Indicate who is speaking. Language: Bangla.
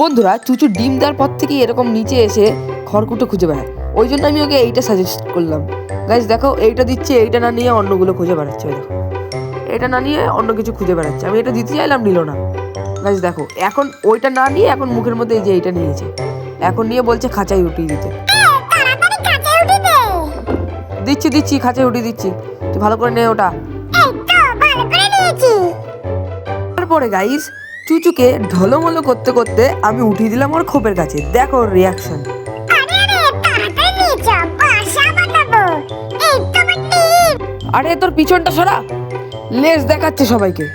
Speaker 1: বন্ধুরা, চুচু ডিম দেওয়ার পর থেকে এরকম নিচে এসে খড়কুটো খুঁজে বেড়ায়। ওই জন্য আমি ওকে এইটা সাজেস্ট করলাম। গাইস দেখো, এইটা দিচ্ছে, এইটা না নিয়ে অন্যগুলো খুঁজে বেড়াচ্ছে। ওই দেখো, এটা না নিয়ে অন্য কিছু খুঁজে বেড়াচ্ছে। আমি এটা দিতে চাইলাম, নিল না। গাইস দেখো, এখন ওইটা না নিয়ে এখন মুখের মধ্যে এই যে এইটা নিয়েছে, এখন নিয়ে বলছে খাঁচায় উঠিয়ে দিতে। দিচ্ছি দিচ্ছি, খাঁচায় উঠিয়ে দিচ্ছি, তুই ভালো করে নে ওটা। তারপরে গাইস চুচুকে ঢলমলো করতে করতে আমি উঠিয়ে দিলাম ওর খোপের কাছে। দেখো ওর রিয়াকশন। আরে তোর পিছনটা সরা, লেজ দেখাচ্ছে সবাইকে।